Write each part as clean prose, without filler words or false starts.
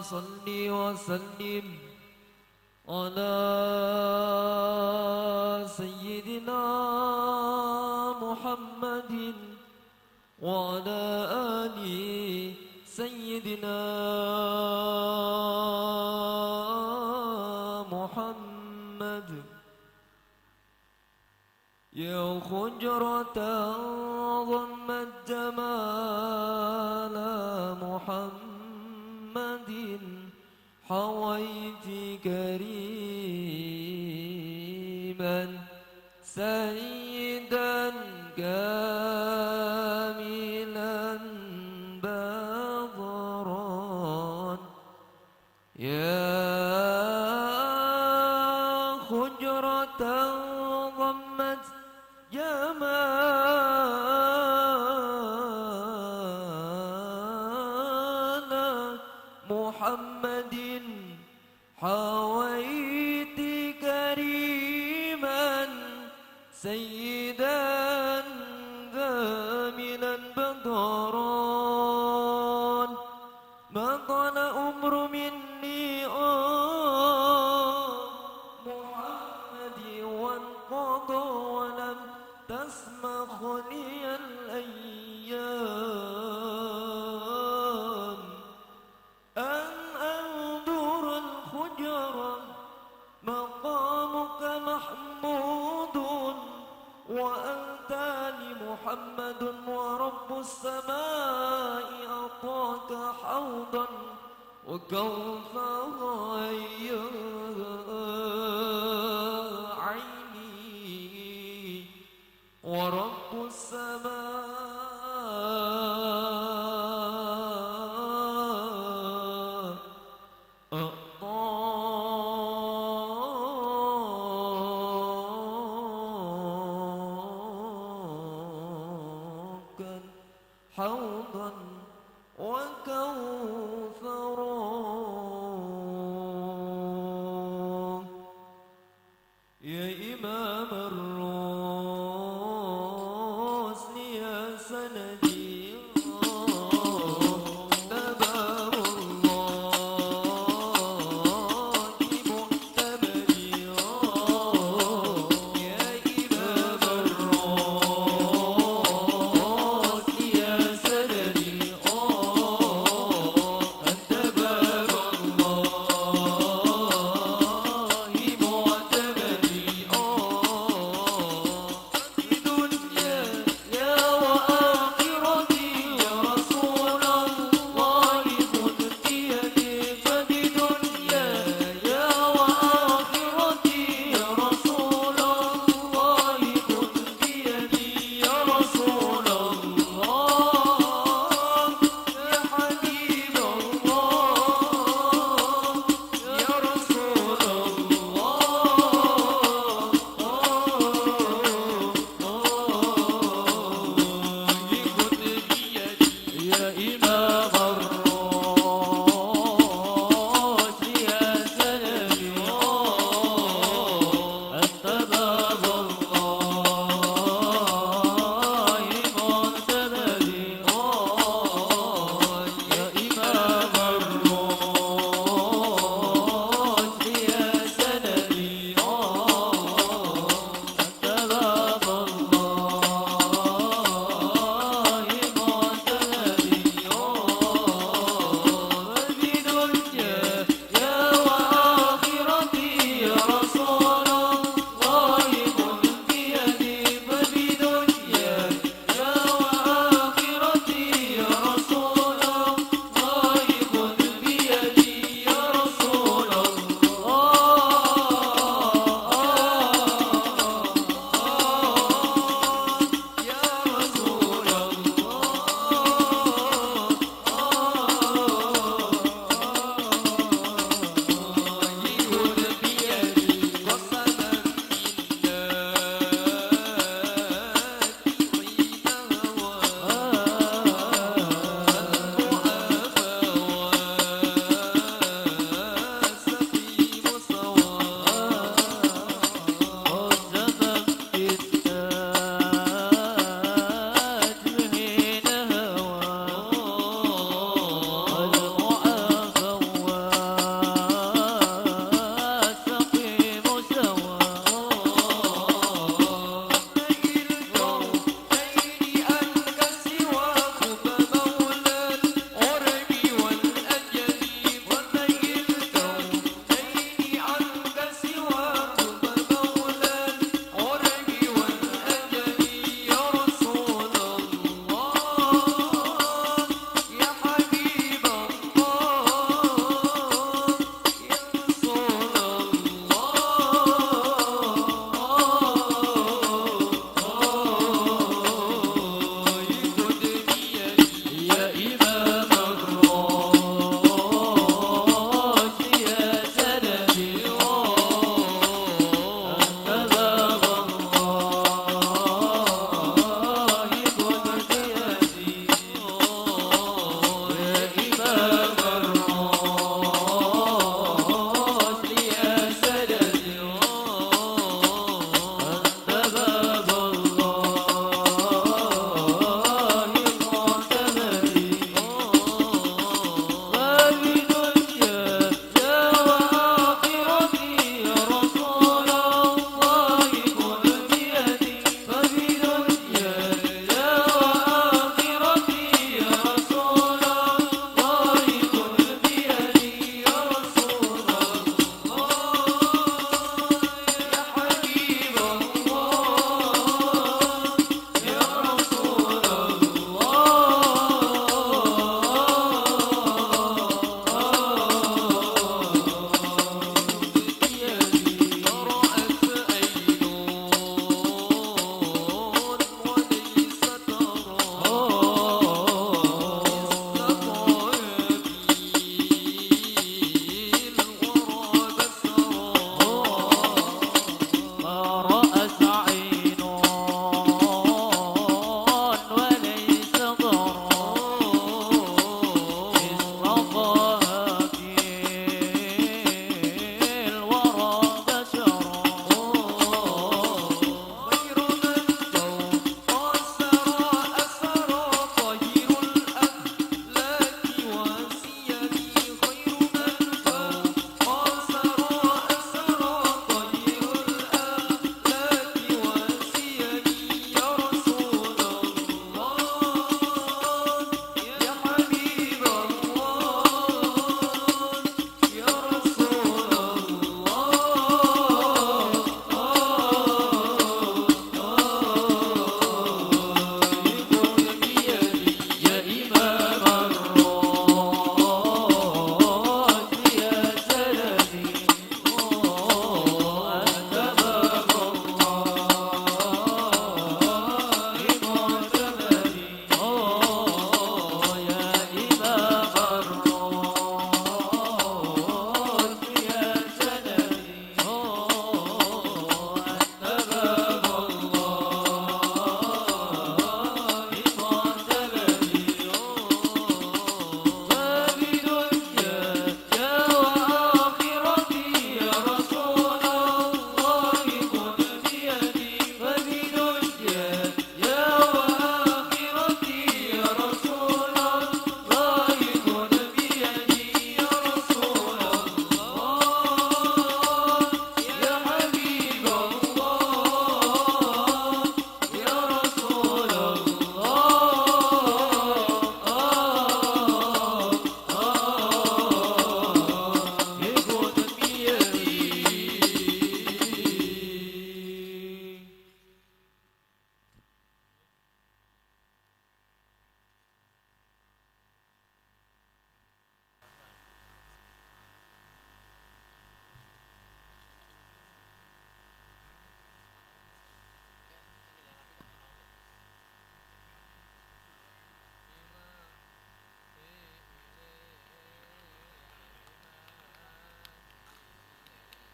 صل وسلم على سيدنا محمد وعلى آل سيدنا محمد. يا خجرة ضمت جمال محمد حويت كريما سيدا كاملا بدرا. يا خجرة ضمت جمال محمد حويت كريما سيدا كاملا بدرا. ما طال أمر مني محمد وانقضى ولم تسمح لي الأيام أن أنظر الخجرة. مقامك محمود وأنت لمحمد ورب السماء أعطاك حوضا وكوثرا يا عيني ورب السماء أعطاك حوضا وكوثرا. يا إمام الرسل يا سندي تبار الله معتمدي. يا إمام الرسل يا سندي أنت باب الله معتمدي. دنيا يا وآخرتي يا رسول الله خذ بيدي. فبدنيا يا وآخرتي يا رسول الله خذ بيدي. يا رسول الله يا حبيب الله يا رسول يا إمام الرشد يا سلامي أنت باب الله معتمدي. يا إمام الرشد يا سلامي أنت باب الله معتمدي.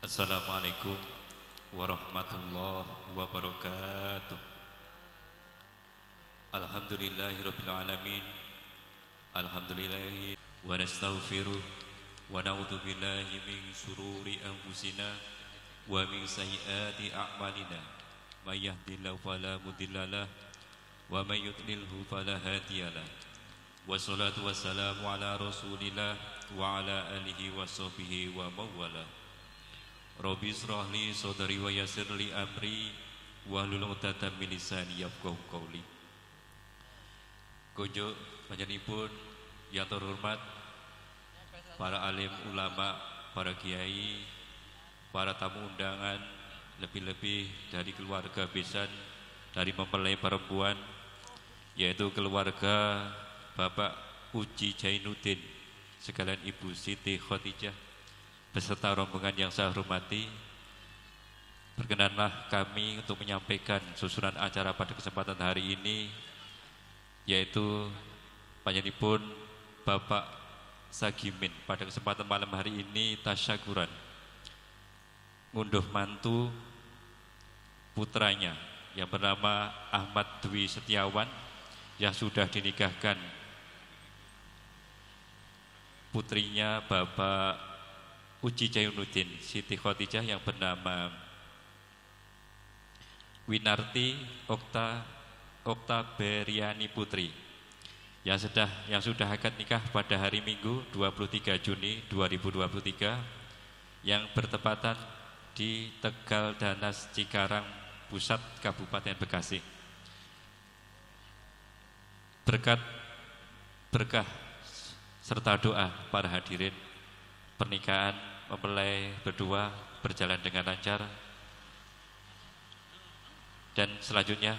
Assalamualaikum warahmatullahi wabarakatuh. Alhamdulillahirabbil alamin. Alhamdulillahi wa nastaghfiruh wa na'udzu billahi min shururi anfusina wa min sayyiati a'malina. May yahdihillahu fala mudhillalah wa may yudlilhu fala hadiyalah. Wassalatu wassalamu ala Rasulillah wa ala alihi wa sahbihi wa mawala. Rabbi israh li sadri wa yassir li amri wahlul 'uqdatam min lisani yafqahu qawli. Kunjuk panjenenganipun yang terhormat para alim ulama, para kiai, para tamu undangan, lebih-lebih dari keluarga besan dari mempelai perempuan, yaitu keluarga Bapak Uji Jainuddin, sekalian Ibu Siti Khadijah, beserta rombongan yang saya hormati. Perkenanlah kami untuk menyampaikan susunan acara pada kesempatan hari ini, yaitu panjenenganipun Bapak Sagimin pada kesempatan malam hari ini tasyakuran ngunduh mantu putranya yang bernama Ahmad Dwi Setiawan yang sudah dinikahkan putrinya Bapak Uji Jainuddin Siti Khadijah yang bernama Winarti Oktaberiani Putri yang sudah akad nikah pada hari Minggu 23 Juni 2023 yang bertepatan di Tegal Danas Cikarang Pusat Kabupaten Bekasi. Berkat berkah serta doa para hadirin, pernikahan mempelai berdua berjalan dengan lancar. Dan selanjutnya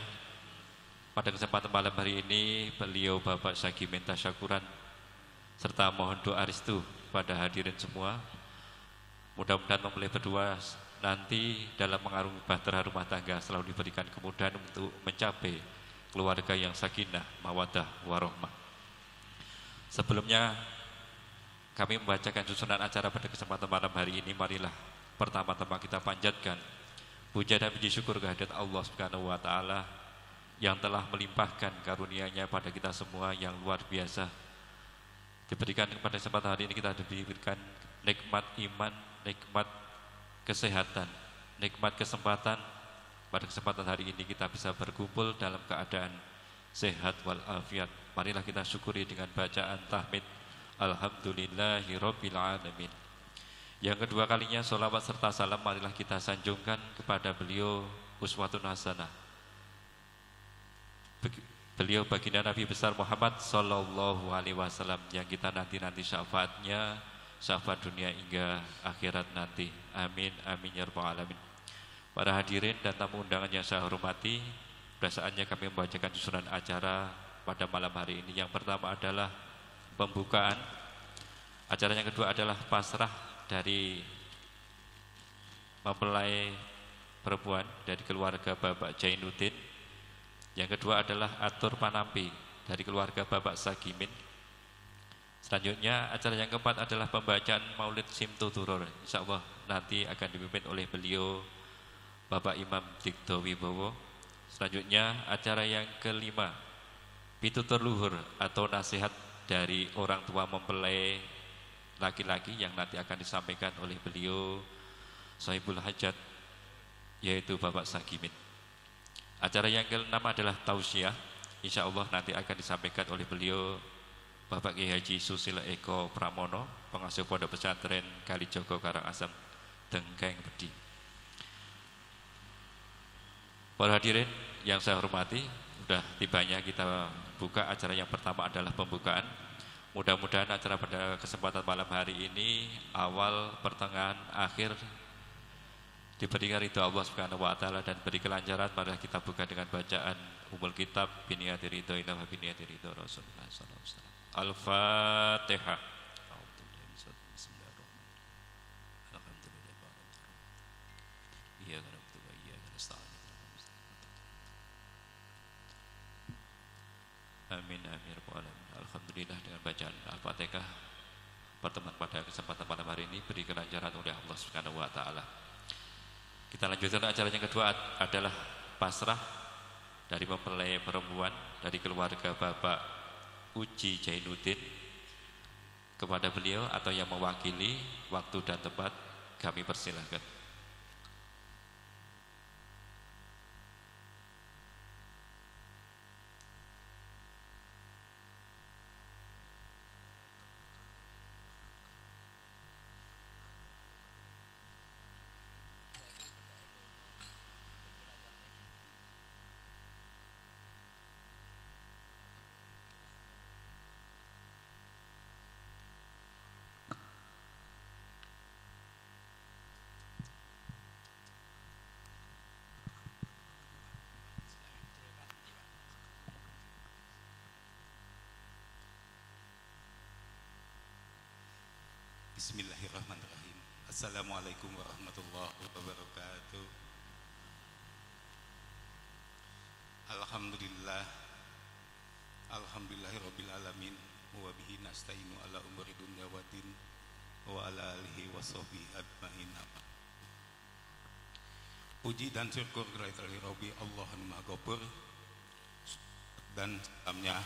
pada kesempatan malam hari ini beliau Bapak Sagimin tasyakuran serta mohon doa restu pada hadirin semua. Mudah-mudahan mempelai berdua nanti dalam mengarungi bahtera rumah tangga selalu diberikan kemudahan untuk mencapai keluarga yang sakinah, mawaddah, warahmah. Sebelumnya kami membacakan susunan acara pada kesempatan malam hari ini. Marilah pertama-tama kita panjatkan puja dan puji syukur kehadirat Allah Subhanahu wa taala yang telah melimpahkan karunia-Nya pada kita semua yang luar biasa. Diberikan kepada kesempatan hari ini kita diberikan nikmat iman, nikmat kesehatan, nikmat kesempatan. Pada kesempatan hari ini kita bisa berkumpul dalam keadaan sehat walafiat. Marilah kita syukuri dengan bacaan tahmid Alhamdulillahirabbil alamin. Yang kedua kalinya sholawat serta salam marilah kita sanjungkan kepada beliau uswatun hasanah, beliau baginda Nabi besar Muhammad sallallahu alaihi wasallam yang kita nanti syafaatnya, syafaat dunia hingga akhirat nanti. Amin amin ya rabbal alamin. Para hadirin dan tamu undangan yang saya hormati, pada saatnya kami membacakan susunan acara pada malam hari ini. Yang pertama adalah pembukaan. Acara yang kedua adalah pasrah dari mempelai perempuan dari keluarga Bapak Jainuddin. Yang kedua adalah atur panampi dari keluarga Bapak Sagimin. Selanjutnya acara yang keempat adalah pembacaan Maulid Simtuturor. Insyaallah nanti akan dipimpin oleh beliau Bapak Imam Dikto Wibowo. Selanjutnya acara yang kelima, pitutur luhur atau nasihat dari orang tua mempelai laki-laki yang nanti akan disampaikan oleh beliau Sahibul Hajat, yaitu Bapak Sagimin. Acara yang keenam adalah tausiah. Insyaallah nanti akan disampaikan oleh beliau Bapak Kiai Haji Susilo Eko Pramono, pengasuh Pondok Pesantren Kalijogo Karangasem, Dengkeng Bedi. Para hadirin yang saya hormati, sudah tibanya kita buka acara yang pertama adalah pembukaan. Mudah-mudahan acara pada kesempatan malam hari ini awal, pertengahan, akhir diberikan ridho Allah Subhanahu wa taala dan beri kelancaran. Mari kita buka dengan bacaan Ummul Kitab biniyati ridho ila wa biniyati ridho Rasulullah sallallahu alaihi wasallam. Al-Fatihah. Amin amin. Alhamdulillah dengan bacaan Al-Fatihah pertemuan pada kesempatan malam hari ini beri kelancaran oleh Allah Subhanahu wa taala. Kita lanjutkan acara yang kedua adalah pasrah dari mempelai perempuan dari keluarga Bapak Uji Jainuddin. Kepada beliau atau yang mewakili waktu dan tempat kami persilahkan. Bismillahirrahmanirrahim. Assalamualaikum warahmatullahi wabarakatuh. Alhamdulillah. Alhamdulillahirabbil alamin wa bihi nasta'inu ala umuri dunya waddin wa ala alihi washabbihi ajmain. Puji dan syukur kepada Rabbi Allah Maha Ghafur dan salamnya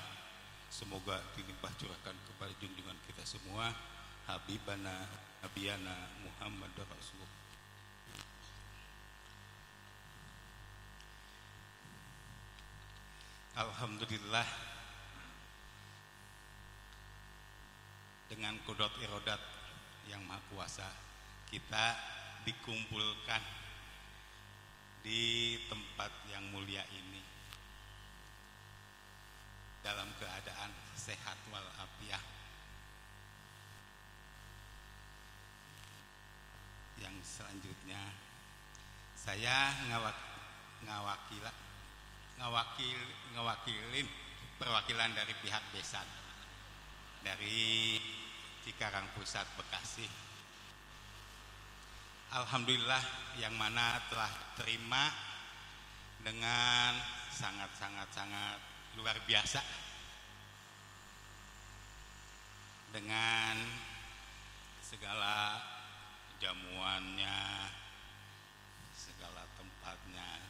semoga dilimpah curahkan kepada junjungan kita semua Habibana Nabiyana Muhammad Rasulullah. Alhamdulillah, dengan kudrat irodat yang maha kuasa kita dikumpulkan di tempat yang mulia ini dalam keadaan sehat walafiat. Yang selanjutnya saya ngawakilin perwakilan dari pihak Besan dari Cikarang Pusat Bekasi. Alhamdulillah yang mana telah terima dengan sangat luar biasa dengan segala jamuannya, segala tempatnya.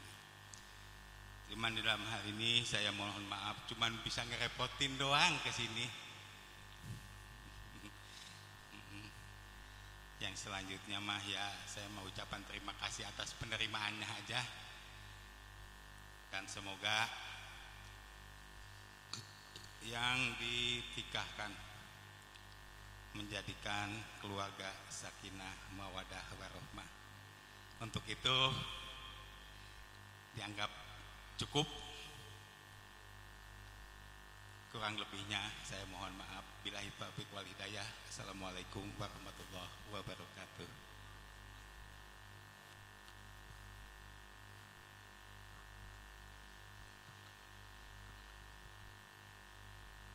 Cuman di dalam hal ini saya mohon maaf, cuman bisa ngerepotin doang ke sini. Yang selanjutnya mah ya saya mau ucapan terima kasih atas penerimaannya aja. Dan semoga yang ditikahkan menjadikan keluarga sakinah mawadah warahmah. Untuk itu dianggap cukup. Kurang lebihnya saya mohon maaf. Billahi taufiq wal hidayah. Assalamualaikum warahmatullahi wabarakatuh.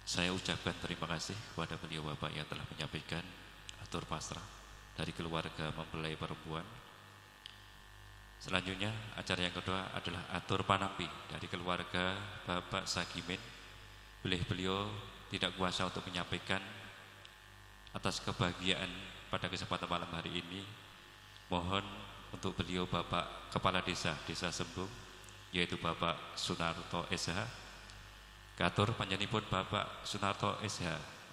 Saya ucapkan terima kasih kepada beliau Bapak yang telah menyampaikan atur pasrah dari keluarga mempelai perempuan. Selanjutnya acara yang kedua adalah atur panampi dari keluarga Bapak Sagimin. Beliau tidak kuasa untuk menyampaikan atas kebahagiaan pada kesempatan malam hari ini. Mohon untuk beliau Bapak Kepala Desa Sembung, yaitu Bapak Sunarto SH. Katur panjenenganipun Bapak Sunarto SH,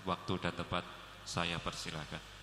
waktu dan tempat saya persilakan.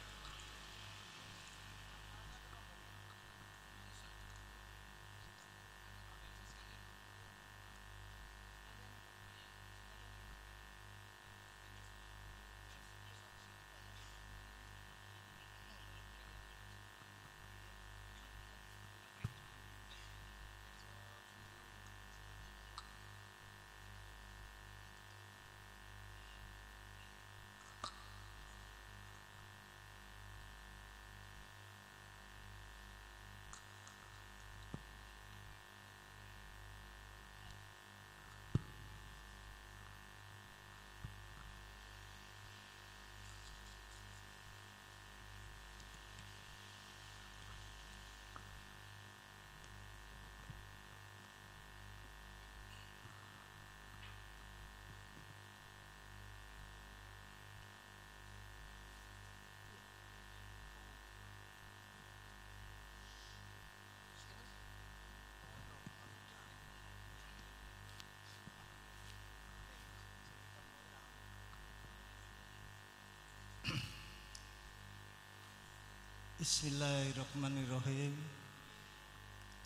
Bismillahirrahmanirrahim.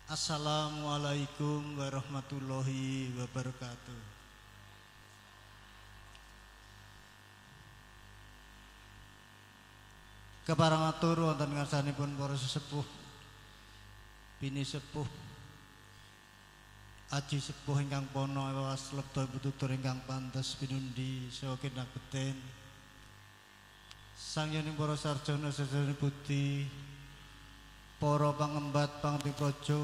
Assalamualaikum warahmatullahi wabarakatuh. Keparang atur wonten ngarsanipun para sesepuh, bini sepuh, aji sepuh ingkang pono ewas lebda pitutur ingkang pantes pinundi saha kinang beten. Sangyaning para sarjana sarjana budi, para pangembat pangti praja,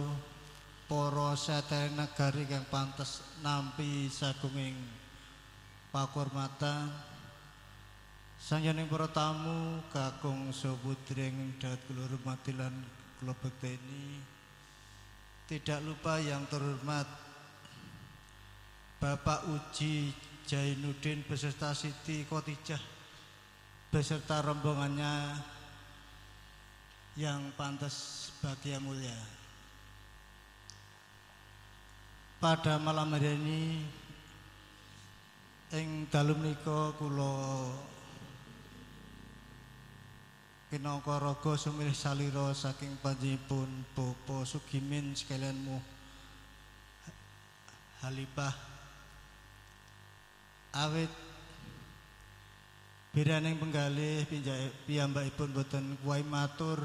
para satya nagari kang pantes nampi sagunging pakurmatan. Sangyaning para tamu kakung saha putri ing dahat kula hormati lan kula bekteni. Tidak lupa yang terhormat Bapak Uji Jainuddin beserta Siti Khotijah beserta rombongannya yang pantas bagi yang mulia. Pada malam hari ini ing dalu menika kula kinangka raga sumilih salira saking panjenenganipun Bapak Sugimin sekalian Halifah awit biraning penggalih piyambakipun boten kuwai matur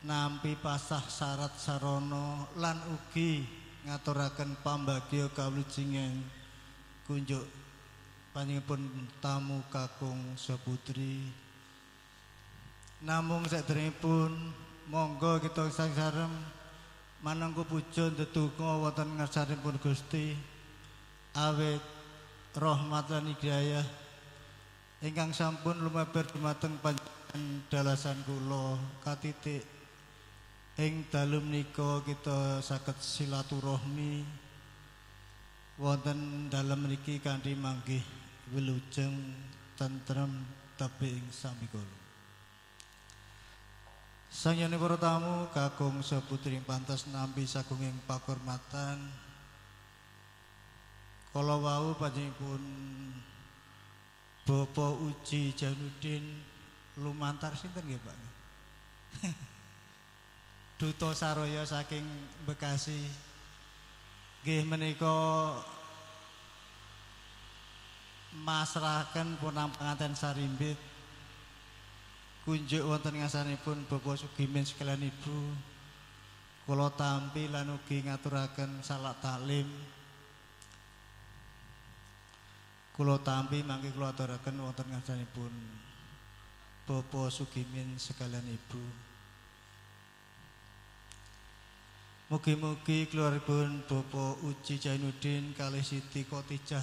nampi pasah syarat sarana lan ugi ngaturaken pambagya kawilujenging kunjuk panjenenganipun tamu kakung saputri. Namung saderengipun monggo kita sareng manungku puja ndedonga wonten ngarsanipun Gusti awit rahmat lan hidayah ingkang sampun lumeber dumateng panjenengan dalasan kula katitik ing dalu menika kita saged silaturahmi wonten dalem mriki kanthi manggih wilujeng tentrem tebing sami kula. Sangyaning para tamu kakung saputri pantas nampi sagunging pakurmatan. Kala wau panjenenganipun Bapak Uji Jainuddin lumantar sinten nggih Pak? Duta Saraya saking Bekasi. Nggih menika masrahaken punang panganten sarimbit kunjuk wonten ngarsanipun Bapak Sugimin sekalian Ibu. Kula tampi lan ugi ngaturaken salat taklim. Kula tampi mangke kula aturaken wonten ngarsanipun Bapak Sugimin sekalian Ibu. Mugi-mugi keluargipun Bapak Uji Jainuddin kalih Siti Khotijah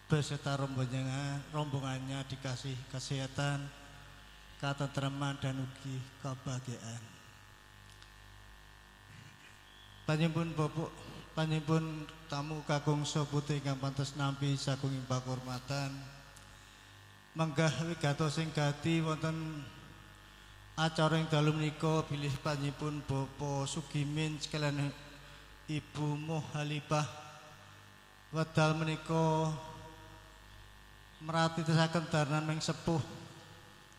beserta rombongannya dikasih kesehatan, katentreman dan ugi kebahagiaan. Panjenenganipun tamu kakung saputri ingkang pantes nampi sagunging pakurmatan. Menggah wigatos sing gati wonten acara ing dalu menika bilih panjenenganipun Bapak Sugimin sekalian Ibu Halifah wedal menika meratitaken dharnan ming sepuh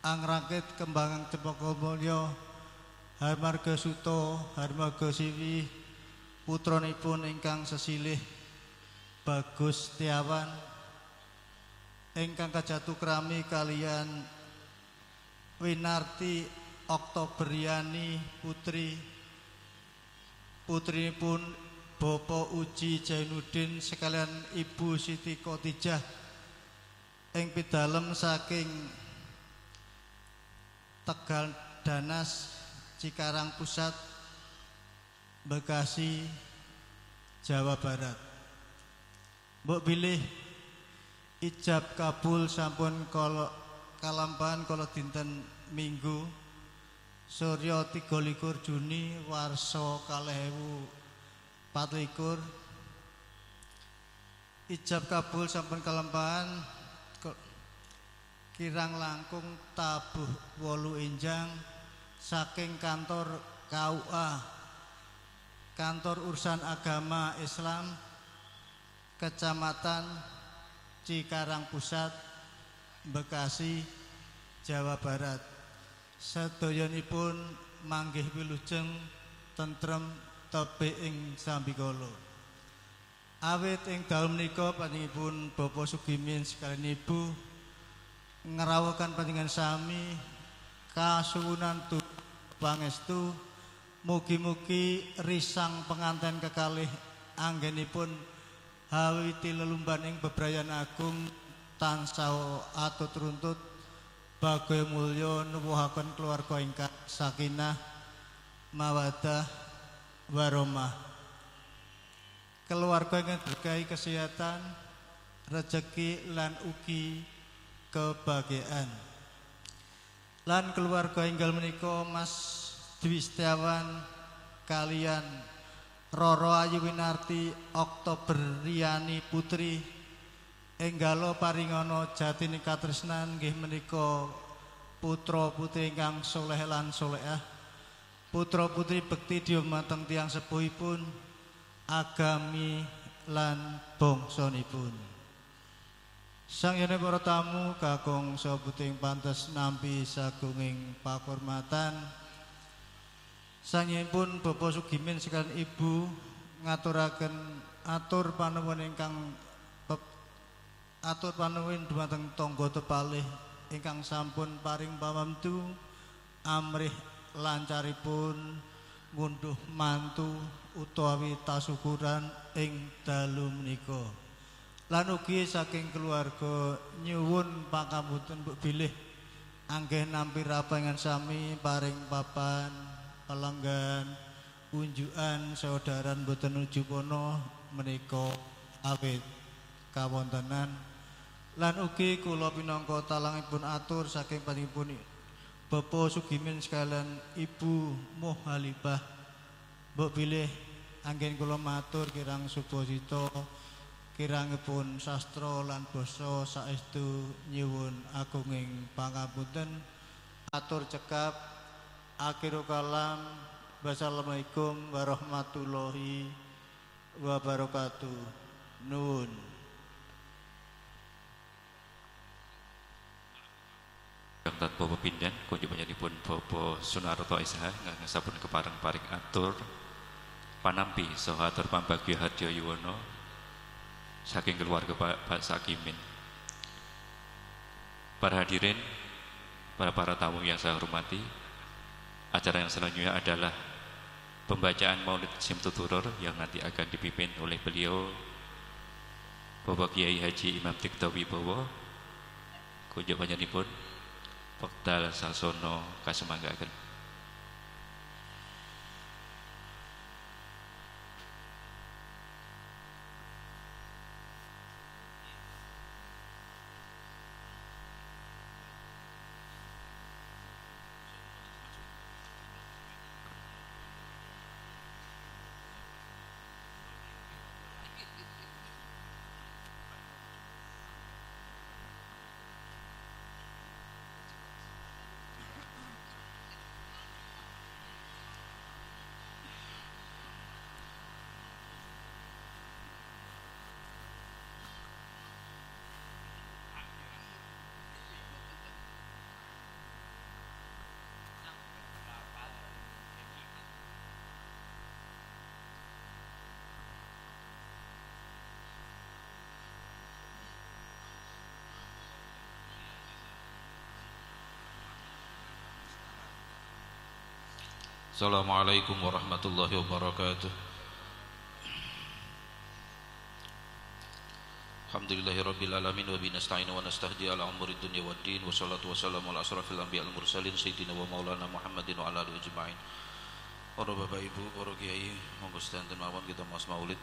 angrakit kembangan Cempaka Mulya Harmarga Suto Harmarga Siwi putranipun ingkang sesilih Bagus Setiawan ingkang kajatukrami kalian Winarti Oktobriani putrinipun Bapak Uji Jainuddin sekalian Ibu Siti Khotijah ing pidalem saking Tegal Danas Cikarang Pusat Bekasi Jawa Barat. Mbok bilih ijab kabul sampun kalampahan kala dinten Minggu Surya 23 Juni warsa 2024. Ijab kabul sampun kalampahan kirang langkung tabuh 8 enjang saking kantor KUA Kantor Urusan Agama Islam Kecamatan Cikarang Pusat Bekasi Jawa Barat Sedayanipun manggih wilujeng tentrem tebih ing sambikala. Awit ing dalem menika panjenenganipun Bapak Sugimin sekalian Ibu ngrawuhaken panjenengan sami kasuwunan pangestu mugi-mugi risang penganten kekalih anggenipun hawiti lelumban ing bebrayan agung tansah atut runtut bagaya mulya nuwuhaken keluarga ingkang sakinah mawaddah warahmah. Keluarga ingkang berkahi kesehatan, rezeki lan ugi kebahagiaan. Lan keluarga enggal menika Mas Dwi Setiawan kalian Roro Ayu Winarti Oktober Riyani Putri enggalo paringana jatine katresnan nggih menika putra putri ingkang saleh lan salehah, putra putri bekti dhumateng tiyang sepuhipun, agami lan bangsanipun. Sangyane para tamu kakung sabuting pantes nampi sagunging pakurmatan. Sangyipun Bapak Sugimin sekalian Ibu ngaturaken atur panuwun ingkang atur panuwun dhumateng tangga tepalih ingkang sampun paring pamamtu amrih lancaripun ngunduh mantu utawi tasukuran ing dalu menika. Lan ugi saking keluarga nyuwun pangapunten mbok bilih anggih nampi rapangan sami paring papan pelenggan unjukan saudaran boten ujupana menika awit kawontenan. Lan ugi kula pinangka talangipun atur saking panjenenganipun Bapak Sugimin sekalian Ibu Muhalibah mbok bilih anggen kula matur kirang subasita kirangipun sastra lan basa saestu nyuwun agunging pangapunten. Atur cekap akhirul kalam. Wassalamualaikum warahmatullahi wabarakatuh. Nuwun. Dr. Bapak Pindan kunjuk panjenenganipun Bapak Sunarto SH ingkang sampun kepareng paring atur panampi saha atur pambagya Hadya Yuwono saking keluarga Pak Sakimin. Para hadirin, para tamu yang saya hormati, acara yang selanjutnya adalah pembacaan Maulid Simtuturor yang nanti akan dipimpin oleh beliau Bapak Kiai Haji Imam Tikto Wibowo. Kunjuk panjenenganipun Wekdal Sasono kasumanggaken. Assalamualaikum warahmatullahi wabarakatuh. Alhamdulillahirabbil alamin wa binasta'inu wa nastahdi ala umuri dunya waddin wa salatu wassalamu ala asrafil anbiya'il mursalin sayyidina wa maulana Muhammadin wa ala alihi ajma'in. Para bapak ibu, para kiai, monggo sedanten mawon kita maos maulid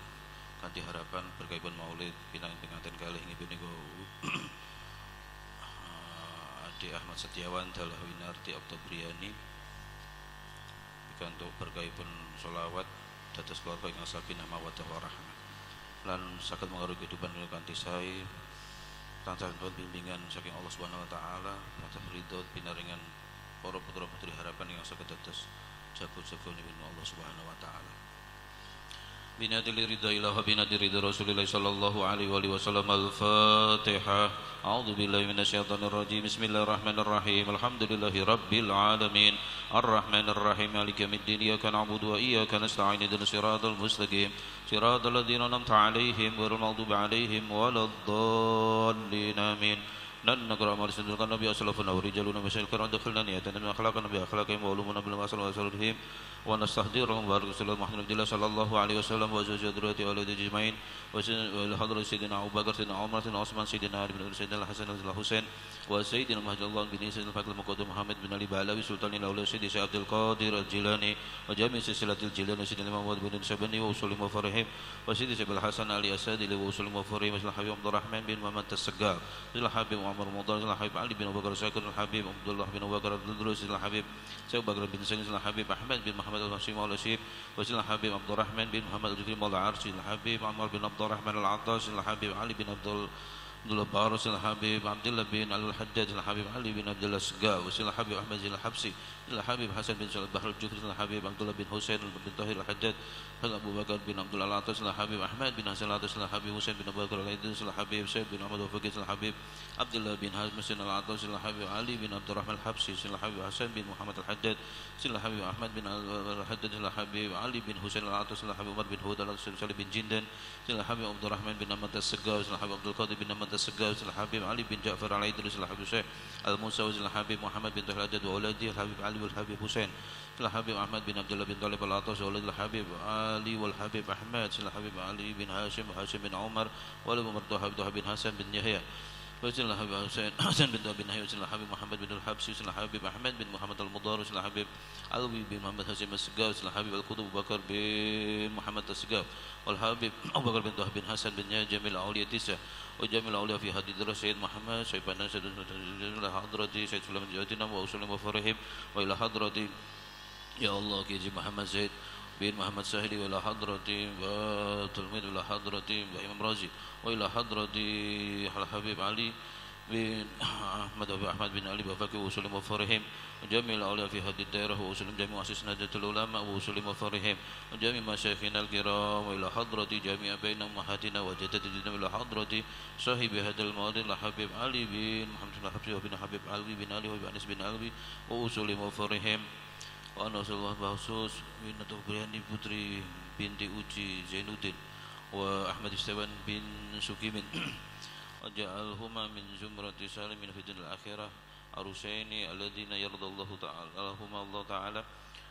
kanthi harapan berkaipun maulid pinanganten kalih nggih niku Adi Ahmad Setiawan Dalah Winarti Oktobriani untuk berkaipun sholawat dados keluarga ingkang sakinah mawaddah warahmah lan saged mengaruhi kehidupan kanthi sae tansah bimbingan saking Allah Subhanahu wa taala tansah ridho pinaringan para putra-putri harapan ingkang saged dados jago-jagonipun Allah Subhanahu wa taala. بنادي رضا إله بنادي رضا رسول الله صلى الله عليه وآله وسلم. الفاتحة. أعوذ بالله من الشيطان الرجيم. بسم الله الرحمن الرحيم. الحمد لله رب العالمين الرحمن الرحيم مالك يوم الدين إياك نعبد وإياك نستعين اهدنا الصراط المستقيم صراط الذين أنعمت عليهم غير المغضوب عليهم ولا الضالين آمين. Dan negara amal sendirikan Nabi Assalafuna wa rijaluna masyarakat adkhilna niyatan min akhlaqan Nabi akhlaqihim wa ulumuna bil asal wa salihim wa nastahdirhum barik sallallahu Muhammad sallallahu alaihi wasallam wa zawjati wa auladi ajmain wa hadrat sayyidina Abu Bakar sayyidina Umar sayyidina Utsman sayyidina Ali bin Sayyidina Hasan sayyidina Husain wa sayyidina Muhammad bin Sayyidina Fatul Muqaddam Muhammad bin Ali Balawi sultanil awliya sayyidina Abdul Qadir al-Jilani wa jami' silsilatil Jilani sayyidina Muhammad bin Sabani wa usulim wa farihim wa sayyidina Abdul Hasan Ali Asadi wa usulim wa farihim wa Habib Abdul Rahman bin Muhammad As-Saggar Habib Umar Mudar Habib Ali bin Abu Bakar Syakir Habib Abdullah bin Abu Bakar Al-Drus Habib Syekh Bakar bin Sayyid Habib Ahmad bin Muhammad Al-Hashim Al-Hashim wa Habib Abdul Rahman bin Muhammad Al-Jukrim Al-Arshi Habib Ammar bin Abdul Rahman Al-Attash Habib Ali bin Abdullah Barus Habib Abdullah bin Al-Haddad Habib Ali bin Abdullah Asgar wa Habib Ahmad Al-Habsi Habib Hasan bin Salah Bahr Al-Jukri Habib Abdullah bin Husain bin Tahir Al-Haddad Abu Bakar bin Abdullah Al-Attash Habib Ahmad bin Hasan Al-Attash Habib Husain bin Abu Bakar Al-Aidus Habib Syed bin Ahmad Al-Faqih Habib Abdullah bin Hazm Al-Attash Habib Ali bin Abdul Rahman Al-Habsi Habib Hasan bin Muhammad Al-Haddad Habib Ahmad bin Al-Haddad Habib Ali bin Husain Al-Attash Habib Umar bin Hud Al-Salih bin Jindan Habib Abdul Rahman bin Ahmad As-Saggar Habib Abdul Qadir bin Ahmad As-Saggar Habib Ali bin Ja'far Al-Idris Habib Syekh Al-Musa Habib Muhammad bin Tahir Al-Haddad wa Auladi Habib Ali wal Habib Husain Habib Ahmad bin Abdullah bin Talib Al-Attash wa Auladi Habib Ali wal Habib Ahmad Habib Ali bin Hashim bin Umar wa Umar Habib bin Hasan bin Yahya وسيدنا حبيب حسين بن bin Hayy وسيدنا حبيب محمد بن الحبسي وسيدنا حبيب أحمد بن محمد المضار وسيدنا حبيب علوي بن محمد هاشم السقاف وسيدنا حبيب القطب بكر بن محمد السقاف والحبيب أبو بكر بن طه بن حسن بن جميل الأولياء التسعة وجميع الأولياء في هذه الدرس سيد محمد سيد بن سيد إلى حضرة سيد سليمان جواتنا وأسلم وفرهم وإلى حضرة يا الله كيجي محمد زيد بن محمد سهلي وإلى حضرة وتلميذ وإلى حضرة وإمام رازي وإلى حضرة الحبيب علي بن أحمد بن علي بفكي وسلم وفرهم وجميع الأولياء في هذه الدائرة وسلم جميع أسس نجدة العلماء وسلم وفرهم وجميع مشايخنا الكرام وإلى حضرة جميع بين أمهاتنا وجدتنا وإلى حضرة صاحب هذا المواد الحبيب علي بن محمد بن حبسي وبن حبيب علوي بن علي وبن أنس بن علوي وسلم وفرهم وأنا صلى الله بخصوص بن Tobriani putri binti Uji Zainuddin wa Ahmad Istaban bin Sukimin waja'alhuma min zumrati salimin fi dunyal akhirah arusaini alladhina yardallahu ta'ala Allahumma Allah ta'ala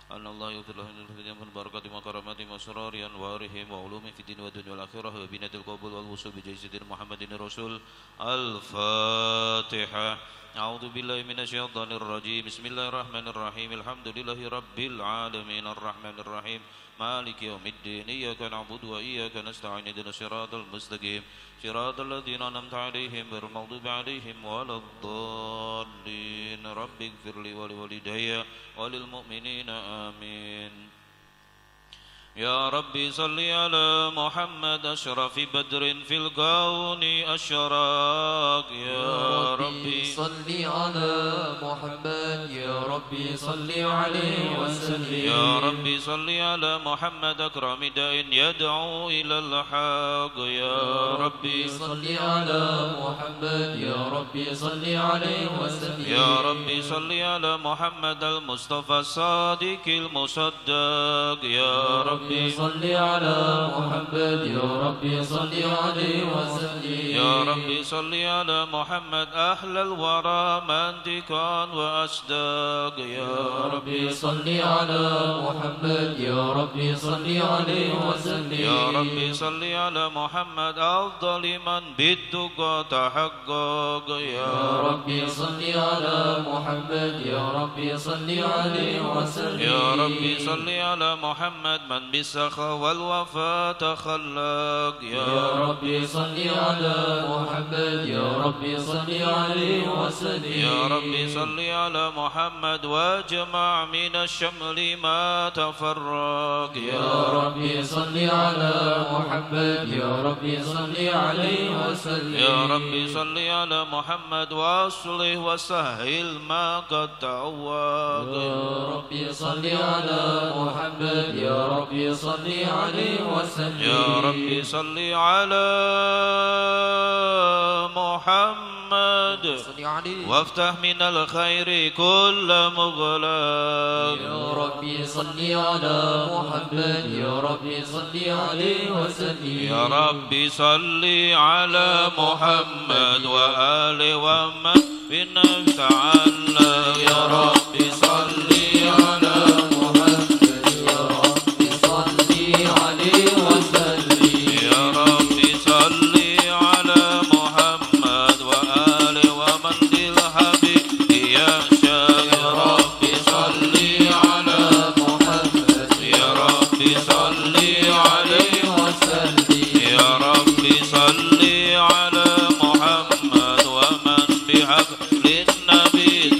anna Allah yaghfir lahum min barakati wa karamati wa asrari anwarihim wa ulumi fi din wa dunya wal akhirah wa binatil qabul wal wusul bi jayyidina Muhammadin Rasul Al-Fatihah. أعوذ بالله من الشيطان الرجيم بسم الله الرحمن الرحيم الحمد لله رب العالمين الرحمن الرحيم مالك يوم الدين إياك نعبد وإياك نستعين اهدنا الصراط المستقيم صراط الذين أنعمت عليهم غير المغضوب عليهم ولا الضالين رب اغفر لي ولوالدي وللمؤمنين آمين يا ربي صل على محمد أشرف بدر في الكون أشراق يا ربي صل على محمد يا ربي صل عليه وسلم يا ربي صل على محمد أكرم داء يدعو إلى الحق يا ربي صل على محمد يا ربي صل عليه وسلم يا ربي صل على محمد المصطفى الصادق المصدق يا ربي صل على محمد يا ربي صل عليه وسلم يا ربي صل على محمد أهل الورى منطقا وأصداق يا ربي صل على محمد يا ربي صل عليه وسلم يا ربي صل على محمد أفضل من بالتقى تحقق يا ربي صل على محمد يا ربي صل عليه وسلم يا ربي صل على محمد من بالسخاء والوفاء تخلق يا ربي صل على محمد يا ربي صل عليه وسلم يا ربي صل على محمد واجمع من الشمل ما تفرق يا ربي صل صل على محمد يا ربي صل عليه وسلم يا ربي صل على محمد وأصلح وسهل ما قد تعوض يا ربي صل على محمد يا ربي صل عليه وسلم يا ربي صل على محمد وافتح من الخير كل مغلق يا ربي صل على محمد يا ربي صل عليه وسلم يا ربي صل على محمد وآله ومن بنا تعالى يا ربي صل على محمد يا ربي صل عليه وسلم يا ربي صل على محمد وآله ومن بالحبيب يشاء يا ربي صل على محمد يا ربي صل عليه وسلم يا ربي صل على محمد ومن بحق للنبي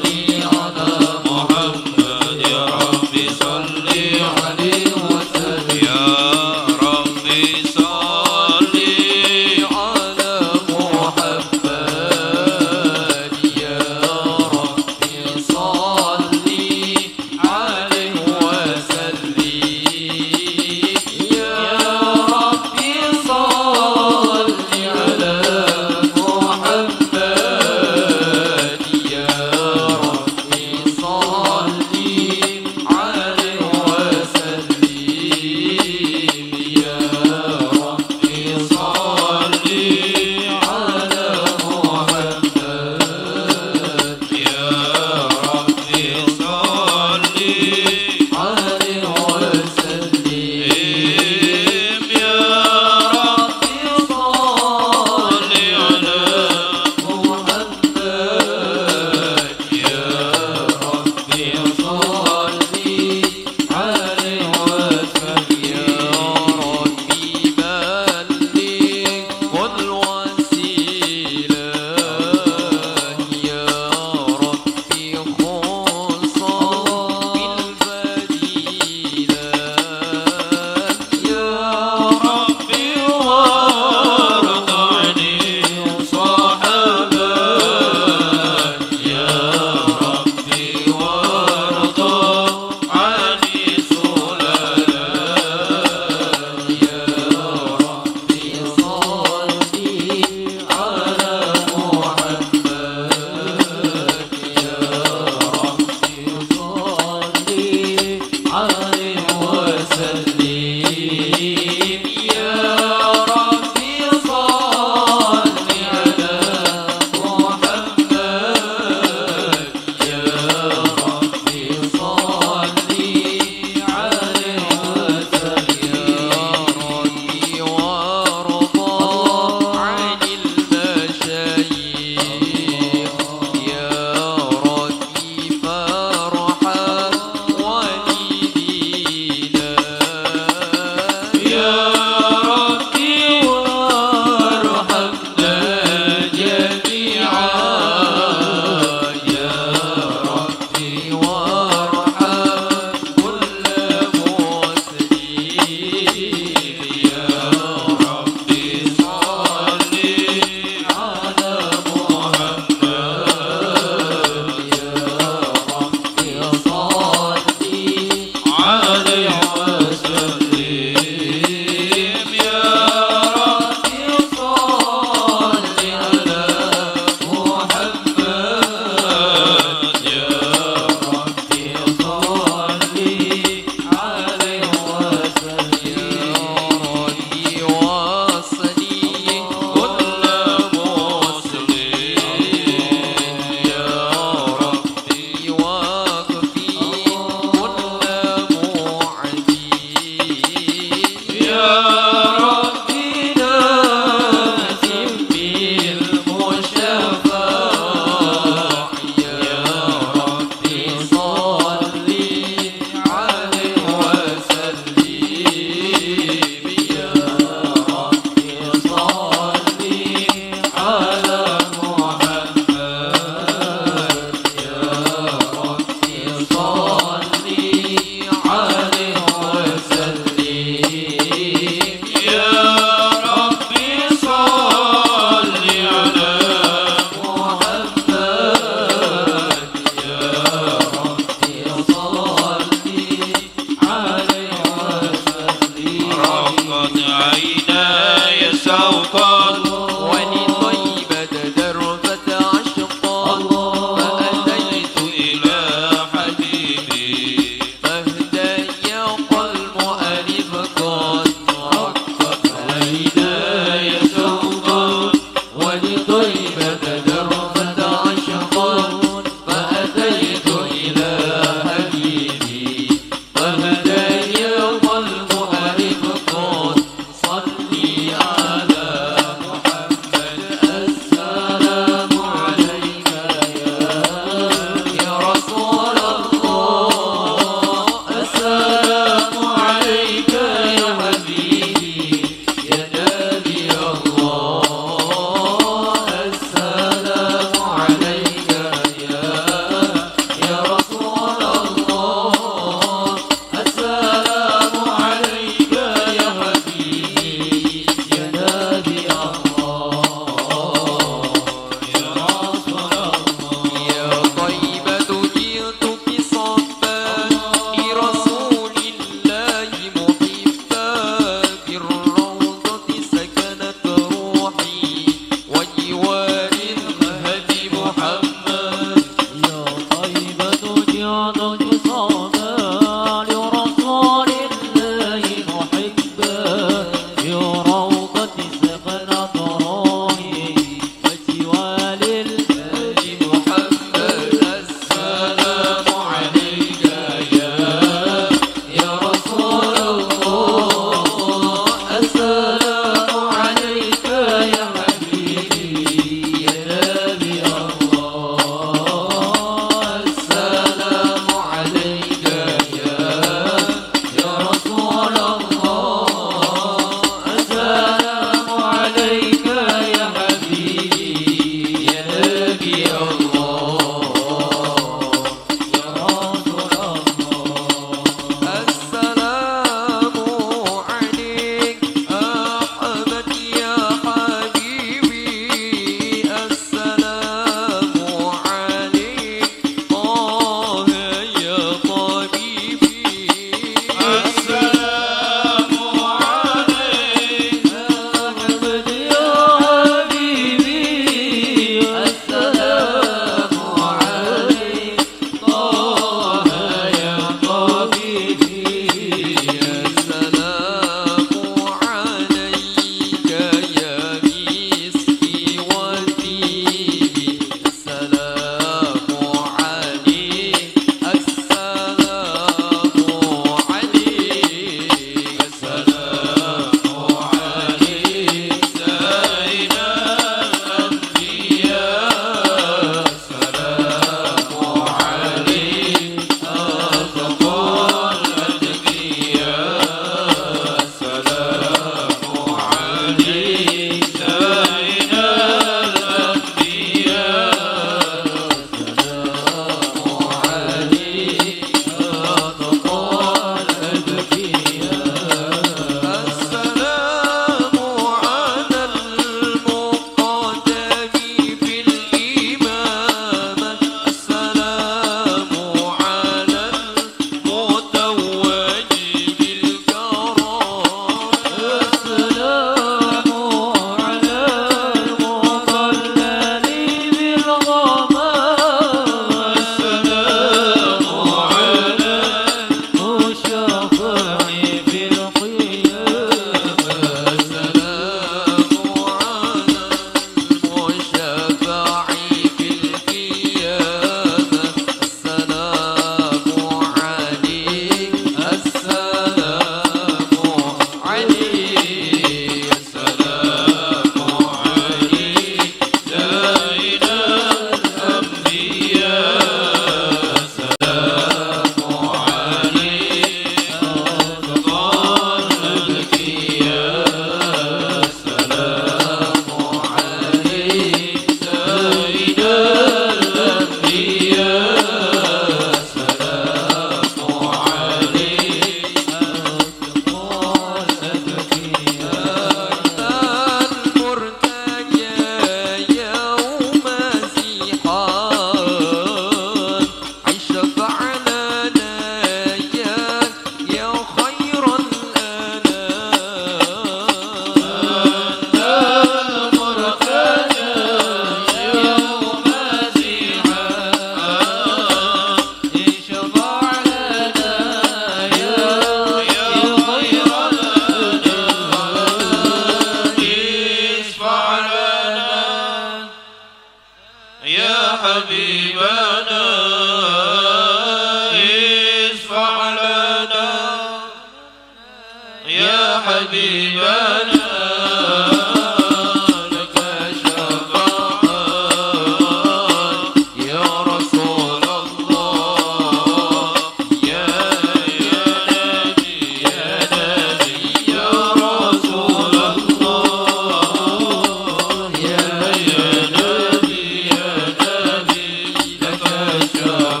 Shah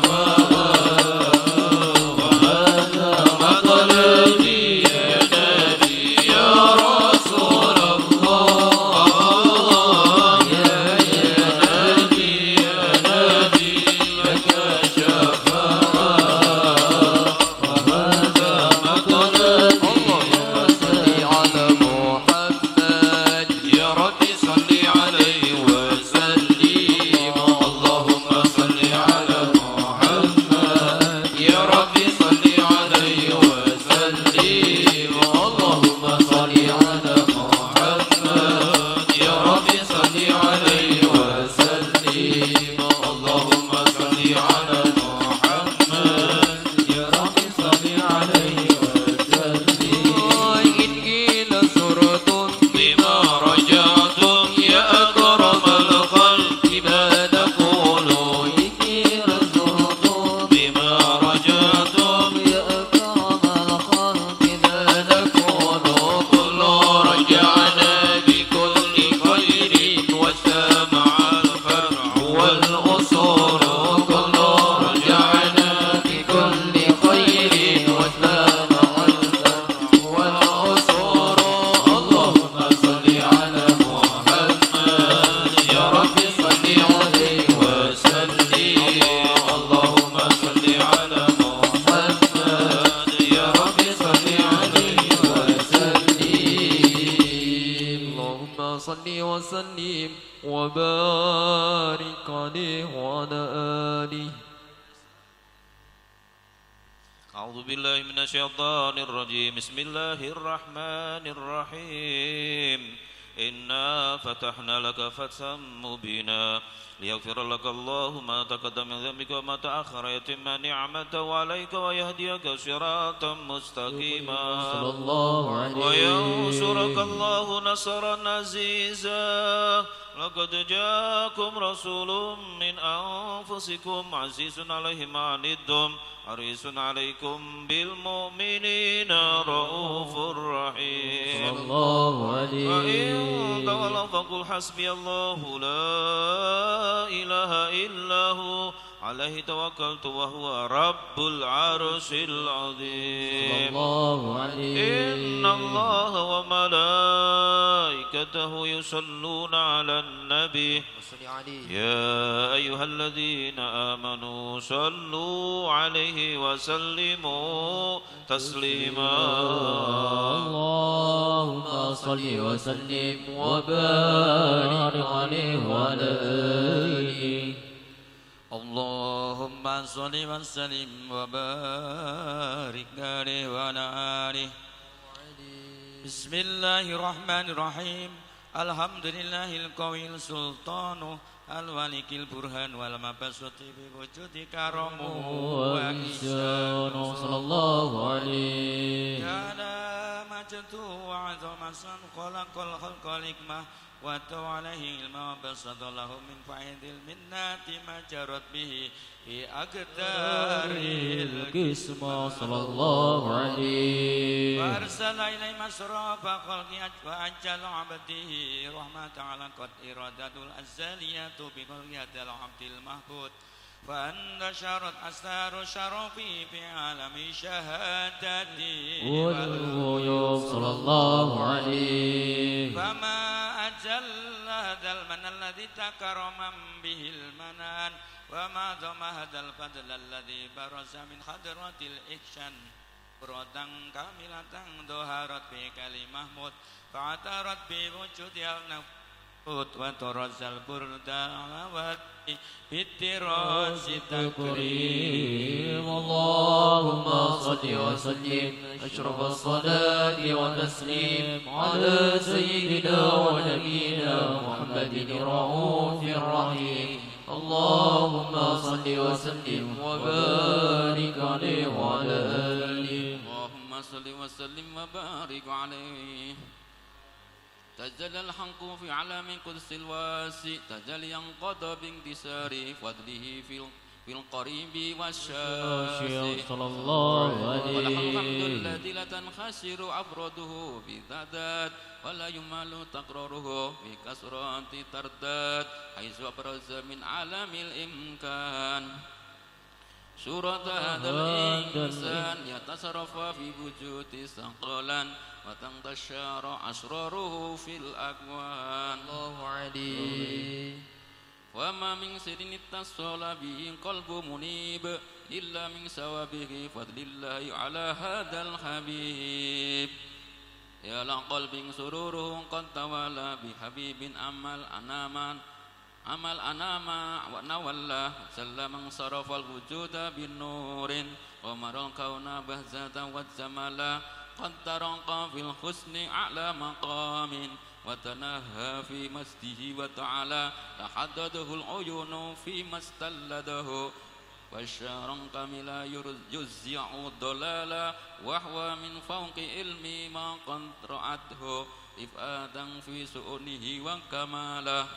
عليه وعلى آله. أعوذ بالله من الشيطان الرجيم. بسم الله الرحمن الرحيم. إنا فتحنا لك فتحا مبينا ليغفر لك الله ما تقدم من ذنبك وما تأخر يتم نعمته عليك ويهديك صراطا مستقيما وينصرك الله نصرا عزيزا. لقد جاءكم رسول من أنفسكم عزيز عليه ما عنتم حريص عليكم بالمؤمنين رؤوف رحيم. وإن تولوا فقل حسبي الله لا إله إلا هو عليه توكلت وهو رب العرش العظيم. إن الله وملائكته يصلون على النبي يا أيها الذين آمنوا صلوا عليه وسلموا تسليما. اللهم صل وسلم وبارك عليه وعلى آله. اللهم صل وسلم وبارك عليه وعلى آله. بسم الله الرحمن الرحيم. الحمد لله القوي السلطان الملك البرهان والمبسوط بوجود كرمه وإحسانه صلى الله عليه. كان مجد وعظم سن خلق الخلق الحكمة واتوا عليه علما وبسط له من فائد المنات ما جرت به في أقدار القسمة صلى الله عليه. وأرسل إليه مسرف خلقه وأجل عبده رحمة على قد إرادة الأزلية بقلية العبد المحبود فانتشرت أسرار شرفي في عالم شهادته والغيوب صلى الله عليه. فما أجل هذا المن الذي تكرم به المنان وما ضم هذا الفضل الذي برز من حضرة الإحسان بردا كاملة ظهرت بكلمة محمود فاعترت بوجود النفس وترز البرد على وجهه بالتراس التكريم. اللهم صل وسلم أشرف الصلاة والتسليم على سيدنا ونبينا محمد الرؤوف الرحيم. اللهم صل وسلم وبارك عليه وعلى آله. اللهم صل وسلم وبارك عليه. تجلى الحق في علام قدس الواسع تجليا قضى بانكسار فضله في القريب والشاسع صلى الله عليه. والحمد الذي لا تنخسر أفراده بذات ولا يمل تقراره بكسرات ترداد حيث أبرز من عالم الإمكان سورة هذا الإنسان يتصرف في وجود ثقلا وتنتشر أسراره في الأكوان. الله عليه. وما من سر اتصل به قلب منيب إلا من ثوابه فضل الله على هذا الحبيب. يا لقلب سروره قد توالى بحبيب أمل أناما ونولى سلم انصرف الوجود بالنور ومر الكون بهزة والجمال قد ترقى في الحسن أعلى مقام وتنهى في مسجده وتعالى تحدده العيون فيما استلده والشعر كاملا يجزع الضلالا وهو من فوق علمي ما قد رأته إفادا في سؤله وكماله.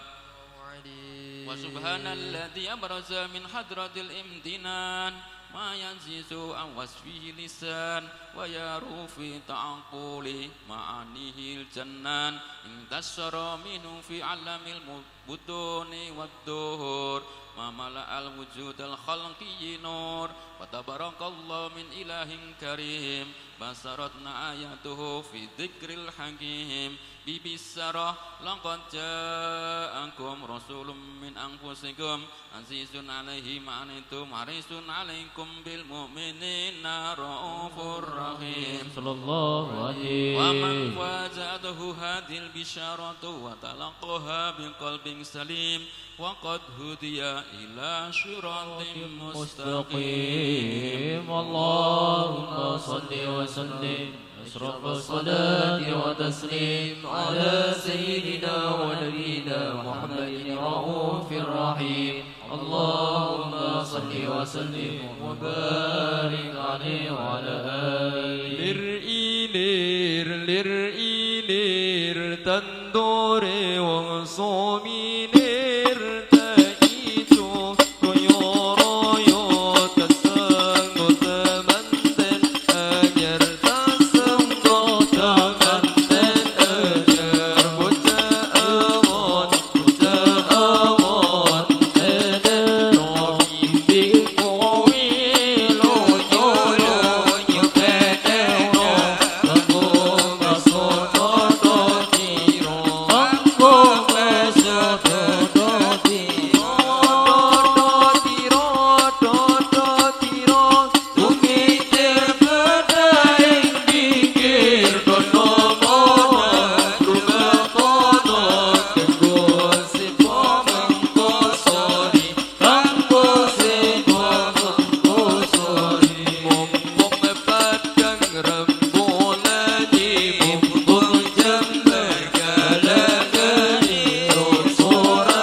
وسبحان الذي أبرز من حضرة الامتنان ما ينزيز عن وصفه لسان ويرو في تعقل معانيه الجنان انتشر منه في علم البطون والدهور ما ملأ الوجود الخلقي نور وتبارك الله من إله كريم بصرتنا آياته في ذكر الحكيم ببشرى لقد جاءكم رسول من أنفسكم عزيز عليه ما عنتم حريص عليكم بالمؤمنين رؤوف رحيم. صلى الله عليه. ومن فاجأته هذه البشارة وتلقاها بقلب سليم وقد هدي إلى صراط مستقيم اللهم صل وسلم أشرف الصلاة وتسليم على سيدنا ونبينا محمد الرؤوف الرحيم اللهم صل وسلم وبارك عليه وعلى آله لرئينير تندور وصومينير تأيتو ريو تسانو تمندن أجر تسانو تمندن أجر بجا أغان أدر وفي بقويل يولو يكتنو تقوم صوتو تيرو تقوم صوتو تيرو Tumiter berdaing pikir dono mono Ruga kono tenggo sipo mengko sori Tangko sipo mengko sori Mumpung padang rembulani Mumpung jember galagani Rosora